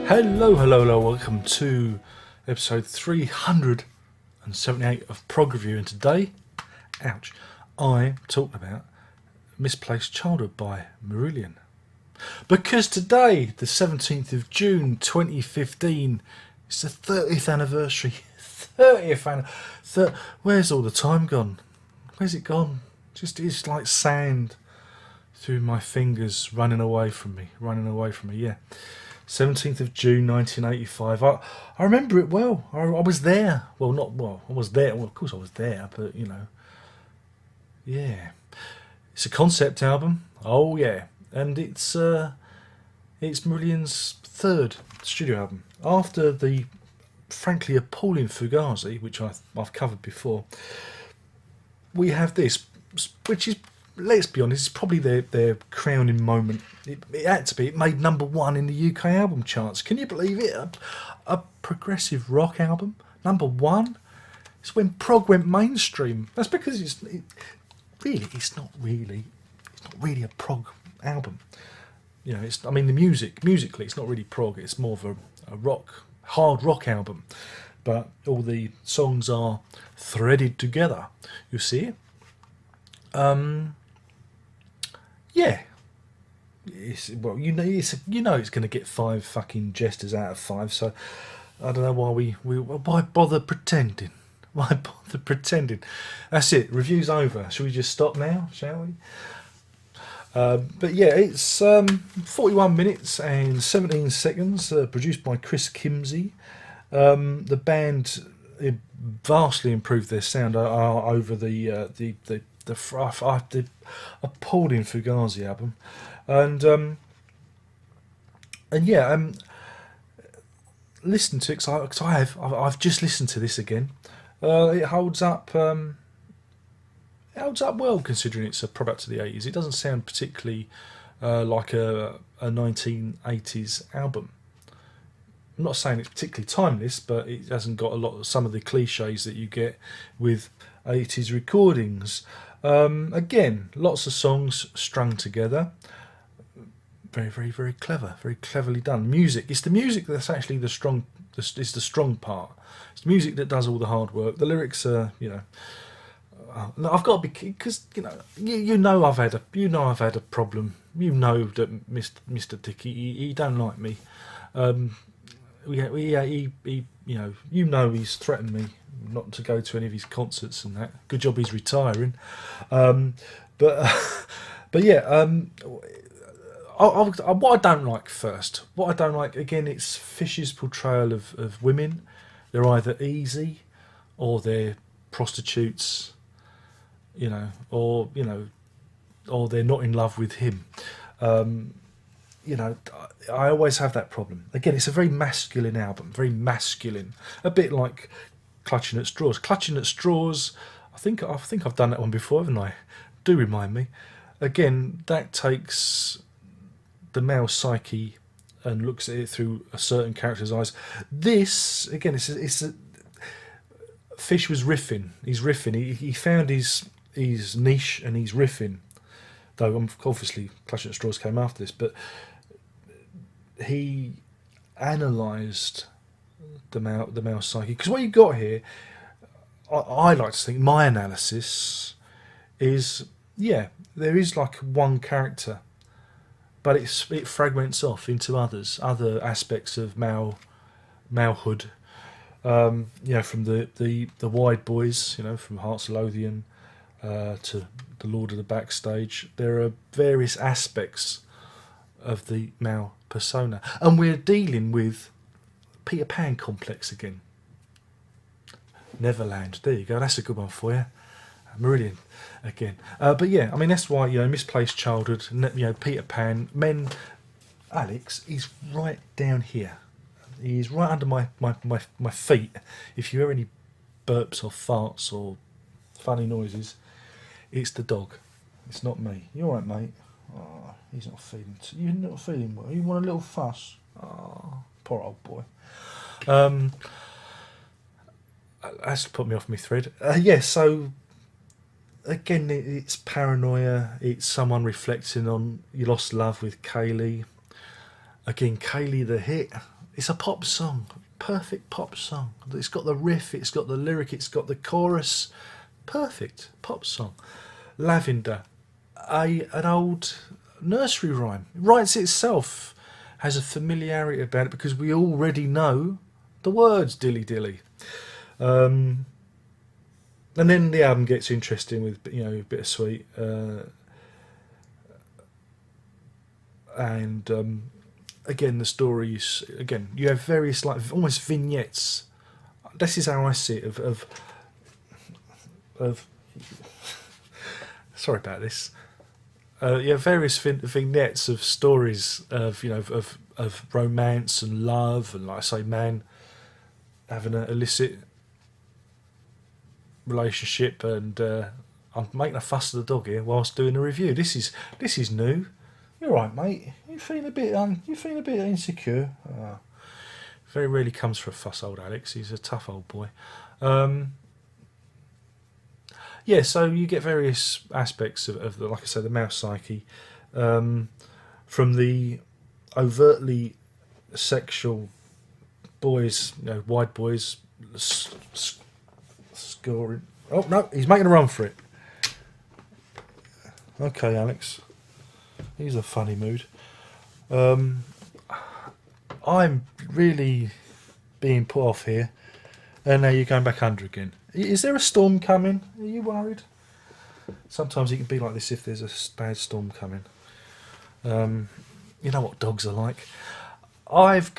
Hello, welcome to episode 378 of Prog Review, and today, I talk about Misplaced Childhood by Marillion. Because today, the 17th of June 2015, it's the 30th anniversary. 30th Where's all the time gone? Where's it gone? It's like sand through my fingers running away from me, yeah. 17th of June 1985. I remember it well. I was there. I was there. Well, of course I was there, but yeah. It's a concept album. Oh yeah. And it's Marillion's third studio album. After the frankly appalling Fugazi, which I've covered before, we have this, which is, let's be honest, it's probably their crowning moment. It had to be. It made #1 in the UK album charts. Can you believe it? A progressive rock album, #1. It's when prog went mainstream. That's because it's not really a prog album. Musically, it's not really prog. It's more of a hard rock album. But all the songs are threaded together. You see? Yeah. It's going to get 5 fucking jesters out of 5. So I don't know why bother pretending. Why bother pretending? That's it. Review's over. Shall we just stop now? Shall we? But yeah, it's 41 minutes and 17 seconds. Produced by Chris Kimsey. The band vastly improved their sound over the appalling Fugazi album, and listen to it because I've just listened to this again. It holds up. It holds up well considering it's a product of the 80s. It doesn't sound particularly like a 1980s album. I'm not saying it's particularly timeless, but it hasn't got some of the cliches that you get with 80s recordings. Again, lots of songs strung together. Very, very, very clever. Very cleverly done. Music. It's the music that's actually the strong part. It's the music that does all the hard work. The lyrics are, I've got to be, because I've had a problem. You know that Mr. Dicky, he don't like me. He's threatened me not to go to any of his concerts and that. Good job he's retiring. What I don't like again, it's Fish's portrayal of women. They're either easy or they're prostitutes, or they're not in love with him. I always have that problem. Again, it's a very masculine album, very masculine. A bit like Clutching at Straws. Clutching at Straws, I think I've done that one before, haven't I? Do remind me. Again, that takes the male psyche and looks at it through a certain character's eyes. This, again, Fish was riffing. He's riffing. He found his niche and he's riffing. Though obviously Clutching at Straws came after this, but he analysed the male psyche. Because what you got here, I like to think my analysis is, there is like one character, but it fragments off into other aspects of malehood. From the Wide Boys, from Hearts of Lothian to the Lord of the Backstage. There are various aspects of the male persona, and we're dealing with Peter Pan complex again. Neverland, there you go, that's a good one for you. Marillion again, but yeah, that's why Misplaced Childhood, Peter Pan, men. Alex is right down here. He's right under my feet. If you hear any burps or farts or funny noises, it's the dog. It's not me. You all right, mate? Oh, he's not feeling. You're not feeling well. You want a little fuss? Oh, poor old boy. That's put me off my thread. So again, it's paranoia. It's someone reflecting on your lost love with Kaylee. Again, Kaylee the hit It's a pop song, perfect pop song. It's got the riff, it's got the lyric, it's got the chorus. Perfect pop song. Lavender, an old nursery rhyme. Writes itself, has a familiarity about it because we already know the words dilly dilly. And then the album gets interesting with Bittersweet, and again the stories. Again, you have various like almost vignettes. This is how I see it. Of sorry about this. You have various vignettes of stories of of romance and love, and like I say, man having an illicit relationship, and I'm making a fuss of the dog here whilst doing a review. This is new. You're right, mate. You feeling a bit insecure? Oh, very rarely comes for a fuss, old Alex. He's a tough old boy. Yeah, so you get various aspects of the, like I said, the mouse psyche, from the overtly sexual boys, wide boys scoring. Oh no, he's making a run for it. Okay, Alex. He's a funny mood. I'm really being put off here, and now you're going back under again. Is there a storm coming? Are you worried? Sometimes it can be like this if there's a bad storm coming. You know what dogs are like.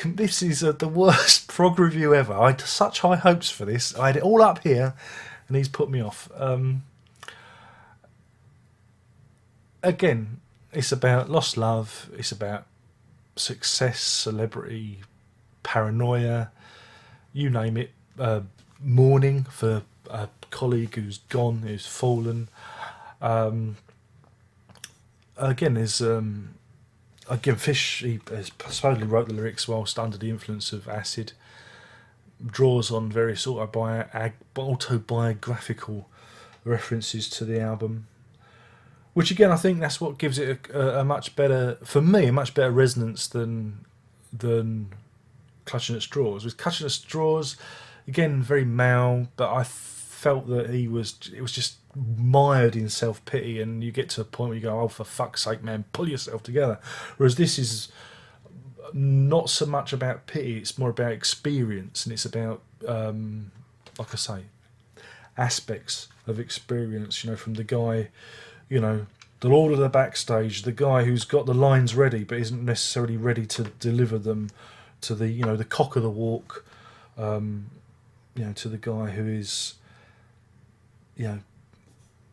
This is the worst prog review ever. I had such high hopes for this. I had it all up here, and he's put me off. Again, it's about lost love. It's about success, celebrity, paranoia, you name it. Mourning for a colleague who's gone, who's fallen. Again, there's Fish. He supposedly wrote the lyrics whilst under the influence of acid. Draws on various autobiographical references to the album, which again I think that's what gives it a much better, for me, a much better resonance than Clutching at Straws. With Clutching at Straws, again very male, but I felt that it was just mired in self-pity, and you get to a point where you go, oh, for fuck's sake, man, pull yourself together. Whereas this is not so much about pity, it's more about experience, and it's about, like I say, aspects of experience, from the guy, the lord of the backstage, the guy who's got the lines ready but isn't necessarily ready to deliver them, to the, the cock of the walk, to the guy who is,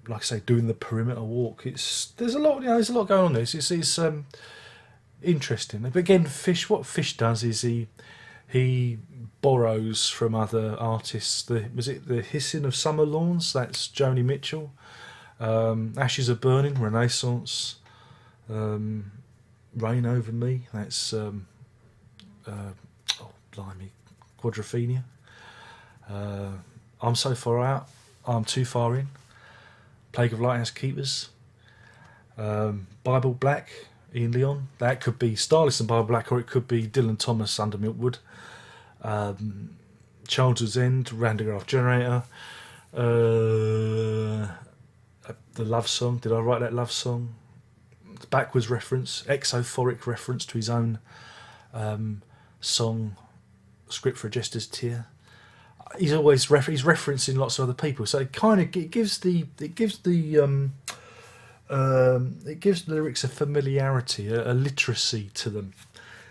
like I say, doing the perimeter walk. There's a lot going on there. It's interesting. But again, what Fish does is he borrows from other artists. Was it the Hissing of Summer Lawns? That's Joni Mitchell. Ashes Are Burning, Renaissance. Rain Over Me. That's blimey, Quadrophenia. I'm So Far Out, I'm Too Far In. Plague of Lighthouse Keepers. Bible Black, Ian Leon. That could be Starless and Bible Black, or it could be Dylan Thomas, Under Milkwood. Childhood's End, Randagraph Generator. The love song. Did I write that love song? Backwards reference, exophoric reference to his own song, Script for a Jester's Tear. He's always he's referencing lots of other people, so it gives the lyrics a familiarity, a literacy to them.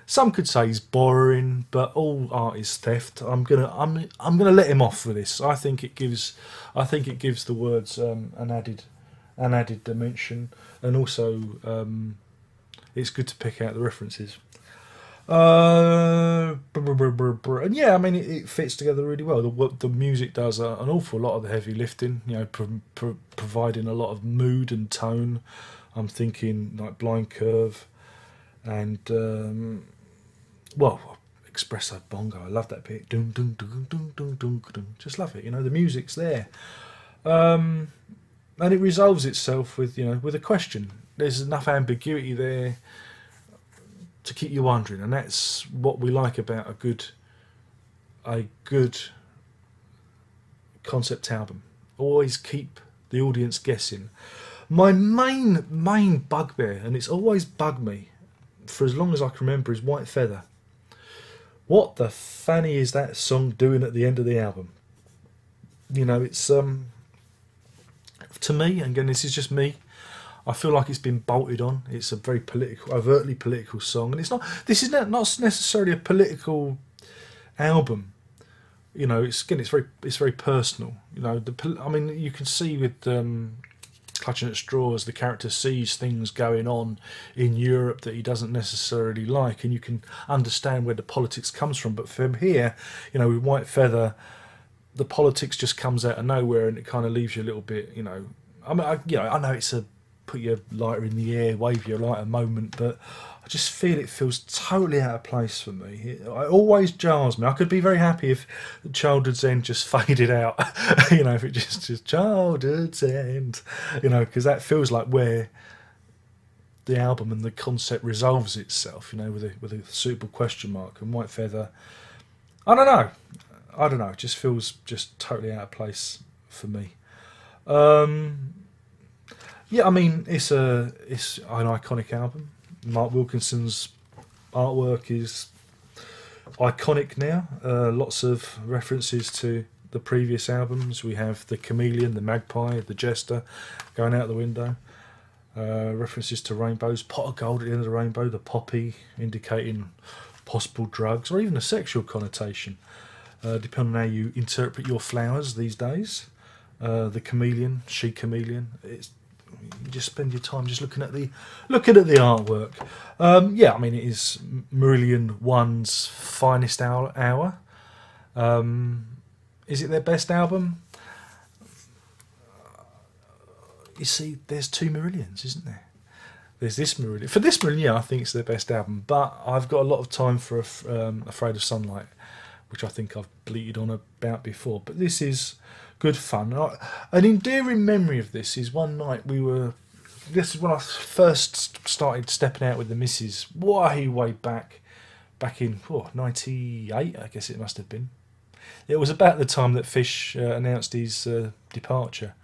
Some could say he's boring, but all art is theft. I'm gonna let him off for this. I think it gives the words an added dimension, and also it's good to pick out the references. And yeah, I mean it fits together really well. The music does an awful lot of the heavy lifting, providing a lot of mood and tone. I'm thinking like Blind Curve and Espresso Bongo. I love that bit. Dun, dun, dun, dun, dun, dun, dun. Just love it. The music's there, and it resolves itself with with a question. There's enough ambiguity there. to keep you wondering, and that's what we like about a good concept album. Always keep the audience guessing. My main bugbear, and it's always bugged me for as long as I can remember, is White Feather. What the fanny is that song doing at the end of the album? You know, it's to me, and again, this is just me, I feel like it's been bolted on. It's a very overtly political song, and it's not. This is not necessarily a political album. You know, it's very personal. You know, I mean, you can see with Clutching at Straws, the character sees things going on in Europe that he doesn't necessarily like, and you can understand where the politics comes from. But from here, you know, with White Feather, the politics just comes out of nowhere, and it kind of leaves you a little bit, you know. I mean, I know it's a put your lighter in the air, wave your lighter moment, but I just feel it feels totally out of place for me. It always jars me. I could be very happy if Childhood's End just faded out, you know, if it just Childhood's End, you know, because that feels like where the album and the concept resolves itself, you know, with a suitable question mark. And White Feather, I don't know, it just feels just totally out of place for me. Yeah, I mean, it's an iconic album. Mark Wilkinson's artwork is iconic now. Lots of references to the previous albums. We have the chameleon, the magpie, the jester going out the window. References to rainbows, pot of gold at the end of the rainbow, the poppy indicating possible drugs, or even a sexual connotation, depending on how you interpret your flowers these days. The chameleon, she chameleon. You just spend your time just looking at the artwork. Yeah, I mean, it is Marillion 1's finest hour. Is it their best album? You see, there's two Marillions, isn't there? There's this Marillion. For this Marillion, yeah, I think it's their best album. But I've got a lot of time for Afraid of Sunlight, which I think I've bleated on about before. But this is good fun. An endearing memory of this is one night this is when I first started stepping out with the missus way back in 98, I guess it must have been. It was about the time that Fish announced his departure,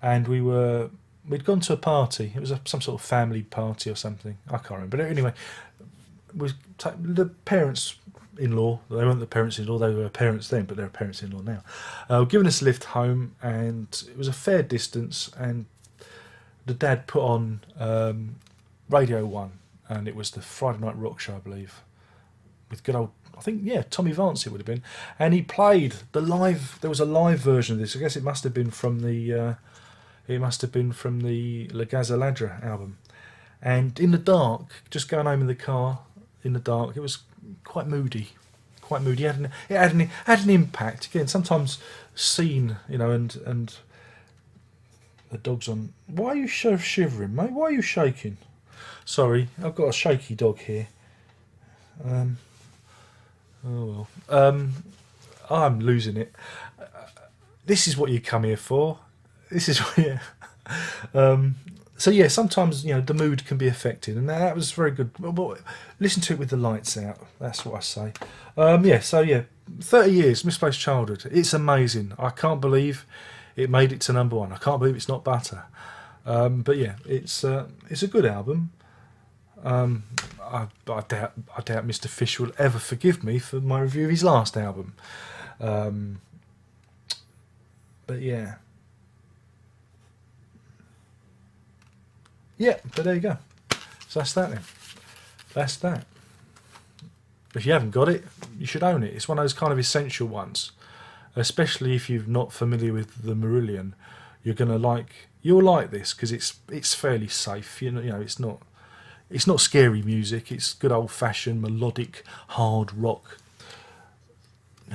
and we'd gone to a party. It was some sort of family party or something, I can't remember. But anyway, the parents-in-law, they weren't the parents-in-law, they were parents then, but they're parents-in-law now, were giving us a lift home, and it was a fair distance, and the dad put on Radio 1, and it was the Friday Night Rock Show, I believe, with good old, I think, yeah, Tommy Vance it would have been, and he played there was a live version of this. I guess it must have been from the La Gazzaladra album, and in the dark, just going home in the car, in the dark, it was quite moody. It had an impact. Again, sometimes seen, you know, and the dog's on. Why are you so shivering, mate? Why are you shaking? Sorry, I've got a shaky dog here. Oh well. I'm losing it. This is what you come here for. This is what you. So yeah, sometimes, you know, the mood can be affected, and that was very good. Listen to it with the lights out. That's what I say. Yeah. So yeah, 30 years, Misplaced Childhood. It's amazing. I can't believe it made it to number one. I can't believe it's not butter. But yeah, it's a good album. I doubt Mr. Fish will ever forgive me for my review of his last album. But yeah. Yeah, but there you go. So that's that then. That's that. If you haven't got it, you should own it. It's one of those kind of essential ones. Especially if you're not familiar with the Marillion, you'll like this because it's fairly safe. You know, it's not scary music. It's good old fashioned melodic hard rock.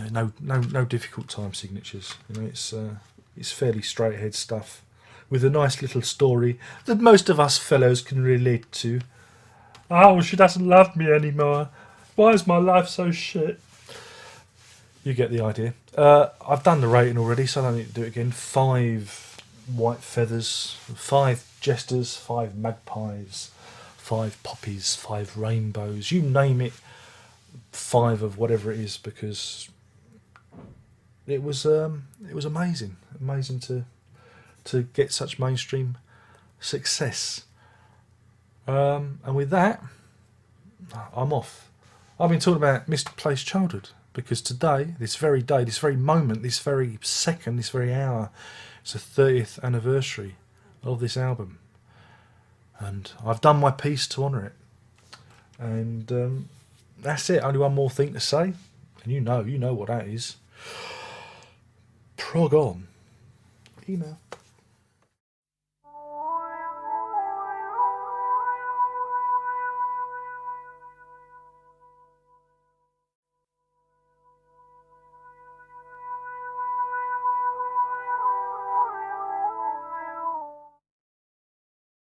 No difficult time signatures. You know, it's fairly straight ahead stuff, with a nice little story that most of us fellows can relate to. Oh, she doesn't love me anymore. Why is my life so shit? You get the idea. I've done the rating already, so I don't need to do it again. 5 white feathers, 5 jesters, 5 magpies, 5 poppies, 5 rainbows, you name it, 5 of whatever it is, because it was amazing to get such mainstream success. And with that, I'm off. I've been talking about Misplaced Childhood because today, this very day, this very moment, this very second, this very hour, it's the 30th anniversary of this album. And I've done my piece to honour it. And that's it. Only one more thing to say. And you know what that is. Prog on. Email.